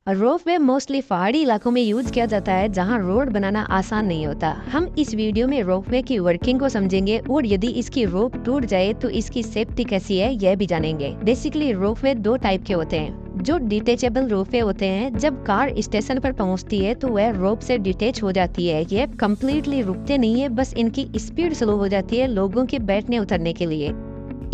Ropeway mostly पहाड़ी इलाकों में यूज किया जाता है जहां रोड बनाना आसान नहीं होता। हम इस वीडियो में रोपवे की वर्किंग को समझेंगे और यदि इसकी रोप टूट जाए तो इसकी सेफ्टी कैसी है यह भी जानेंगे। बेसिकली रोपवे दो टाइप के होते हैं। जो डिटेचेबल रोपवे होते हैं, जब कार स्टेशन पर पहुंचती है तो वह रोप से डिटेच हो जाती है। यह कम्प्लीटली रुकते नहीं है, बस इनकी स्पीड स्लो हो जाती है लोगों के बैठने उतरने के लिए।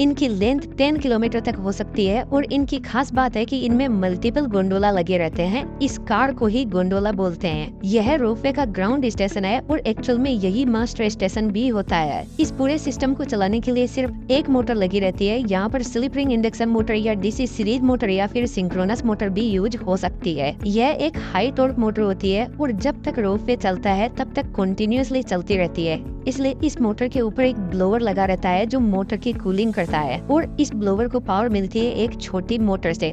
इनकी लेंथ 10 किलोमीटर तक हो सकती है और इनकी खास बात है कि इनमें मल्टीपल गोंडोला लगे रहते हैं। इस कार को ही गोंडोला बोलते हैं। यह रोपवे का ग्राउंड स्टेशन है और एक्चुअल में यही मास्टर स्टेशन भी होता है। इस पूरे सिस्टम को चलाने के लिए सिर्फ एक मोटर लगी रहती है। यहाँ पर स्लिप रिंग इंडक्शन मोटर या डीसी सीरीज मोटर या फिर सिंक्रोनस मोटर भी यूज हो सकती है। यह एक हाई टॉर्क मोटर होती है और जब तक रोपवे चलता है तब तक कंटिन्यूअसली चलती रहती है। इसलिए इस मोटर के ऊपर एक ब्लोअर लगा रहता है जो मोटर की कूलिंग करता है और इस ब्लोअर को पावर मिलती है एक छोटी मोटर से।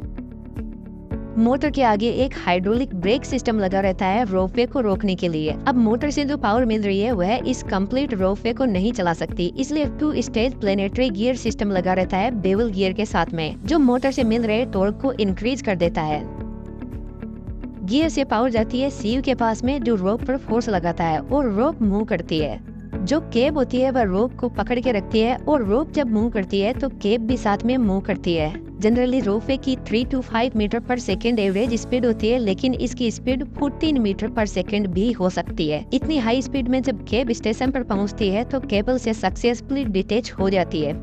मोटर के आगे एक हाइड्रोलिक ब्रेक सिस्टम लगा रहता है रोपवे को रोकने के लिए। अब मोटर से जो पावर मिल रही है वह इस कंप्लीट रोपवे को नहीं चला सकती, इसलिए 2 स्टेज प्लेनेटरी गियर सिस्टम लगा रहता है बेवल गियर के साथ में, जो मोटर से मिल रहे टॉर्क को इंक्रीज कर देता है। गियर से पावर जाती है सीव के पास में जो रोप पर फोर्स लगाता है और रोप मूव करती है। जो केब होती है वह रोप को पकड़ के रखती है और रोप जब मूव करती है तो केब भी साथ में मूव करती है। जनरली रोपवे की 3 to 5 मीटर पर सेकेंड एवरेज स्पीड होती है, लेकिन इसकी स्पीड 14 मीटर पर सेकेंड भी हो सकती है। इतनी हाई स्पीड में जब केब स्टेशन पर पहुंचती है तो केबल से सक्सेसफुली डिटेच हो जाती है।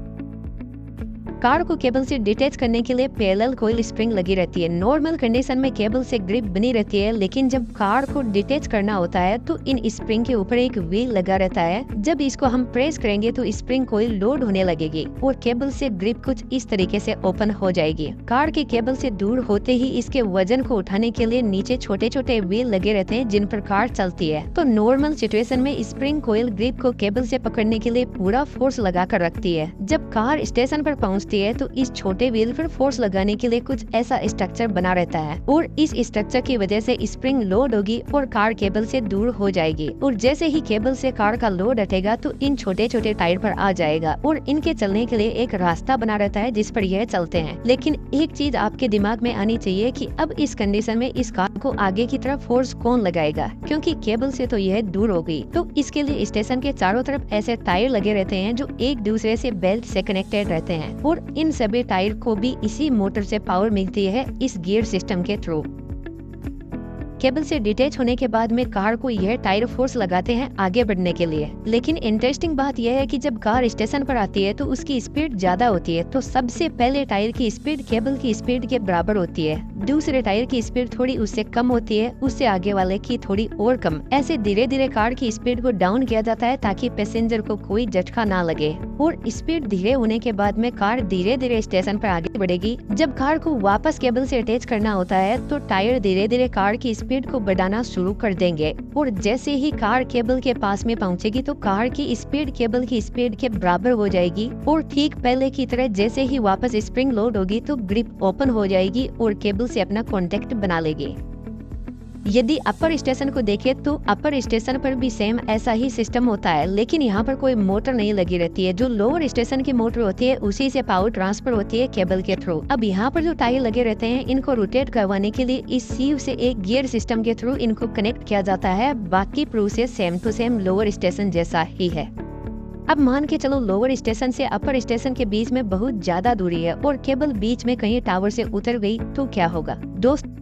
कार को केबल से डिटेच करने के लिए पैरेलल कॉइल स्प्रिंग लगी रहती है। नॉर्मल कंडीशन में केबल से ग्रिप बनी रहती है, लेकिन जब कार को डिटेच करना होता है तो इन स्प्रिंग के ऊपर एक व्हील लगा रहता है। जब इसको हम प्रेस करेंगे तो स्प्रिंग कॉइल लोड होने लगेगी और केबल से ग्रिप कुछ इस तरीके से ओपन हो जाएगी। कार के केबल से दूर होते ही इसके वजन को उठाने के लिए नीचे छोटे छोटे व्हील लगे रहते हैं जिन पर कार चलती है। तो नॉर्मल सिचुएशन में स्प्रिंग कॉइल ग्रिप को केबल से पकड़ने के लिए पूरा फोर्स लगा कर रखती है। जब कार स्टेशन पर पहुँचती है तो इस छोटे व्हील पर फोर्स लगाने के लिए कुछ ऐसा स्ट्रक्चर बना रहता है और इस स्ट्रक्चर की वजह से स्प्रिंग लोड होगी और कार केबल से दूर हो जाएगी। और जैसे ही केबल से कार का लोड हटेगा तो इन छोटे छोटे टायर पर आ जाएगा और इनके चलने के लिए एक रास्ता बना रहता है जिस पर यह चलते हैं। लेकिन एक चीज आपके दिमाग में आनी चाहिए कि अब इस कंडीशन में इस कार को आगे की तरफ फोर्स कौन लगाएगा, क्योंकि केबल से तो यह दूर होगी। तो इसके लिए स्टेशन के चारों तरफ ऐसे टायर लगे रहते हैं जो एक दूसरे से बेल्ट से कनेक्टेड रहते हैं और इन सभी टायर को भी इसी मोटर से पावर मिलती है इस गियर सिस्टम के थ्रू। केबल से डिटेच होने के बाद में कार को यह टायर फोर्स लगाते हैं आगे बढ़ने के लिए। लेकिन इंटरेस्टिंग बात यह है कि जब कार स्टेशन पर आती है तो उसकी स्पीड ज्यादा होती है, तो सबसे पहले टायर की स्पीड केबल की स्पीड के बराबर होती है। दूसरे टायर की स्पीड थोड़ी उससे कम होती है, उससे आगे वाले की थोड़ी और कम। ऐसे धीरे धीरे कार की स्पीड को डाउन किया जाता है ताकि पैसेंजर को कोई झटका ना लगे। और स्पीड धीरे होने के बाद में कार धीरे धीरे स्टेशन पर आगे बढ़ेगी। जब कार को वापस केबल से अटैच करना होता है तो टायर धीरे धीरे कार की स्पीड को बढ़ाना शुरू कर देंगे और जैसे ही कार केबल के पास में पहुंचेगी तो कार की स्पीड केबल की स्पीड के बराबर हो जाएगी। और ठीक पहले की तरह जैसे ही वापस स्प्रिंग लोड होगी तो ग्रिप ओपन हो जाएगी और केबल से अपना कांटेक्ट बना लेगी। यदि अपर स्टेशन को देखें तो अपर स्टेशन पर भी सेम ऐसा ही सिस्टम होता है, लेकिन यहाँ पर कोई मोटर नहीं लगी रहती है। जो लोअर स्टेशन की मोटर होती है उसी से पावर ट्रांसफर होती है केबल के थ्रू। अब यहाँ पर जो टायर लगे रहते हैं इनको रोटेट करवाने के लिए इस सीव से एक गियर सिस्टम के थ्रू इनको कनेक्ट किया जाता है। बाकी process same to same lower station जैसा ही है। अब मान के चलो लोअर स्टेशन से अपर स्टेशन के बीच में बहुत ज्यादा दूरी है और केबल बीच में कहीं टावर से उतर गई तो क्या होगा दोस्त?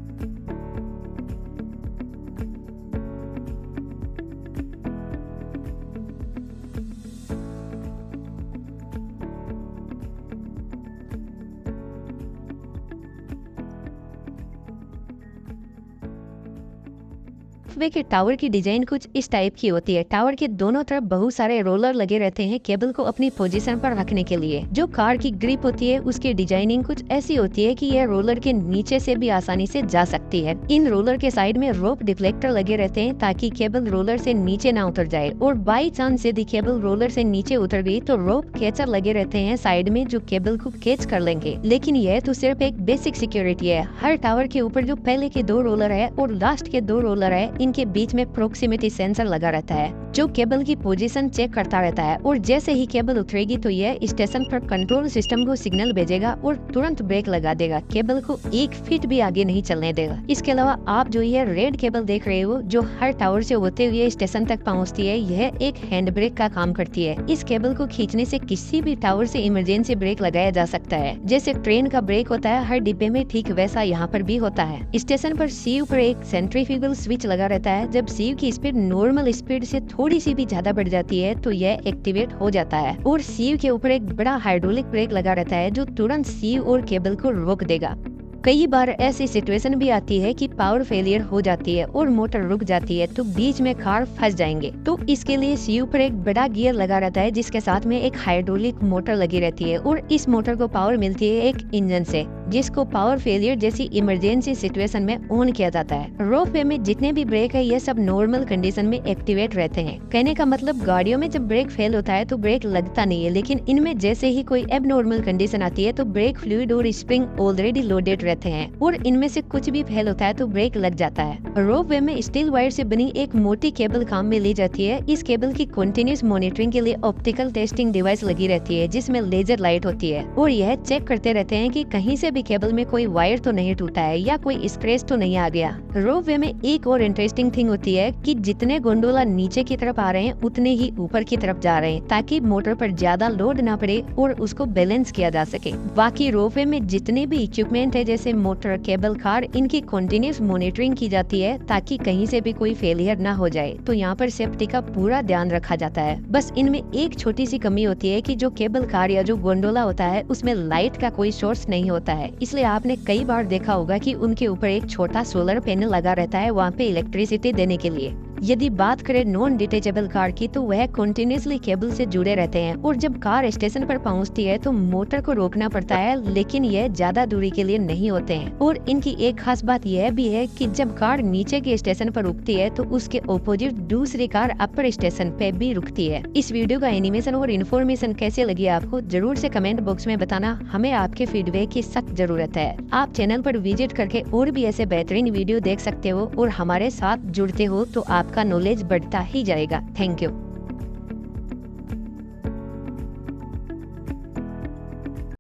रोपवे के टावर की डिजाइन कुछ इस टाइप की होती है। टावर के दोनों तरफ बहुत सारे रोलर लगे रहते हैं केबल को अपनी पोजीशन पर रखने के लिए। जो कार की ग्रिप होती है उसकी डिजाइनिंग कुछ ऐसी होती है कि यह रोलर के नीचे से भी आसानी से जा सकती है। इन रोलर के साइड में रोप डिफ्लेक्टर लगे रहते हैं ताकि केबल रोलर से नीचे ना उतर जाए और बाई चांस यदि केबल रोलर से नीचे उतर गई तो रोप कैचर लगे रहते हैं साइड में जो केबल को कैच कर लेंगे। लेकिन यह तो सिर्फ एक बेसिक सिक्योरिटी है। हर टावर के ऊपर जो पहले के 2 रोलर है और लास्ट के 2 रोलर है इनके बीच में प्रोक्सिमिटी सेंसर लगा रहता है जो केबल की पोजीशन चेक करता रहता है, और जैसे ही केबल उतरेगी तो यह स्टेशन पर कंट्रोल सिस्टम को सिग्नल भेजेगा और तुरंत ब्रेक लगा देगा, केबल को 1 फीट भी आगे नहीं चलने देगा। इसके अलावा आप जो ये रेड केबल देख रहे हो जो हर टावर से होते हुए स्टेशन तक पहुंचती है, यह एक हैंड ब्रेक का काम करती है। इस केबल को खींचने से किसी भी टावर से इमरजेंसी ब्रेक लगाया जा सकता है। जैसे ट्रेन का ब्रेक होता है हर डिब्बे में, ठीक वैसा यहाँ पर भी होता है। स्टेशन पर सीयू पर एक सेंट्रीफ्यूगल स्विच लगा रहता है। जब सीयू की स्पीड नॉर्मल स्पीड से थोड़ी सी भी ज्यादा बढ़ जाती है तो यह एक्टिवेट हो जाता है, और सीयू के ऊपर एक बड़ा हाइड्रोलिक ब्रेक लगा रहता है जो तुरंत सीयू और केबल को रोक देगा। कई बार ऐसी सिचुएशन भी आती है कि पावर फेलियर हो जाती है और मोटर रुक जाती है तो बीच में कार फंस जाएंगे, तो इसके लिए सीयू पर एक बड़ा गियर लगा रहता है जिसके साथ में एक हाइड्रोलिक मोटर लगी रहती है, और इस मोटर को पावर मिलती है एक इंजन से जिसको पावर फेलियर जैसी इमरजेंसी सिचुएशन में ऑन किया जाता है। रोपवे में जितने भी ब्रेक है ये सब नॉर्मल कंडीशन में एक्टिवेट रहते हैं। कहने का मतलब गाड़ियों में जब ब्रेक फेल होता है तो ब्रेक लगता नहीं है, लेकिन इनमें जैसे ही कोई एबनॉर्मल कंडीशन आती है तो ब्रेक फ्लूइड और स्प्रिंग ऑलरेडी लोडेड रहते हैं और इनमें से कुछ भी फेल होता है तो ब्रेक लग जाता है। रोपवे में स्टील वायर से बनी एक मोटी केबल काम में ली जाती है। इस केबल की कंटिन्यूस मॉनिटरिंग के लिए ऑप्टिकल टेस्टिंग डिवाइस लगी रहती है जिसमें लेजर लाइट होती है, और यह चेक करते रहते हैं कि कहीं से भी केबल में कोई वायर तो नहीं टूटा है या कोई स्क्रैच तो नहीं आ गया। रोपवे में एक और इंटरेस्टिंग थिंग होती है कि जितने गोंडोला नीचे की तरफ आ रहे हैं उतने ही ऊपर की तरफ जा रहे हैं ताकि मोटर पर ज्यादा लोड ना पड़े और उसको बैलेंस किया जा सके। बाकी रोपवे में जितने भी इक्विपमेंट है जैसे मोटर, केबल कार, इनकी कंटिन्यूस मॉनिटरिंग की जाती है ताकि कहीं से भी कोई फेलियर ना हो जाए, तो यहाँ पर सेफ्टी का पूरा ध्यान रखा जाता है। बस इनमें एक छोटी सी कमी होती है कि जो केबल कार या जो गोंडोला होता है उसमें लाइट का कोई सोर्स नहीं होता है, इसलिए आपने कई बार देखा होगा कि उनके ऊपर एक छोटा सोलर पैनल लगा रहता है वहाँ पे इलेक्ट्रिसिटी देने के लिए। यदि बात करें नॉन डिटेचेबल कार की तो वह कंटिन्यूसली केबल से जुड़े रहते हैं, और जब कार स्टेशन पर पहुंचती है तो मोटर को रोकना पड़ता है, लेकिन यह ज्यादा दूरी के लिए नहीं होते हैं। और इनकी एक खास बात यह भी है कि जब कार नीचे के स्टेशन पर रुकती है तो उसके ऑपोजिट दूसरी कार अपर स्टेशन पे भी रुकती है। इस वीडियो का एनिमेशन और इन्फॉर्मेशन कैसे लगी आपको जरूर से कमेंट बॉक्स में बताना, हमें आपके फीडबैक की सख्त जरूरत है। आप चैनल पर विजिट करके और भी ऐसे बेहतरीन वीडियो देख सकते हो और हमारे साथ जुड़ते हो तो आपका नॉलेज बढ़ता ही जाएगा। Thank you.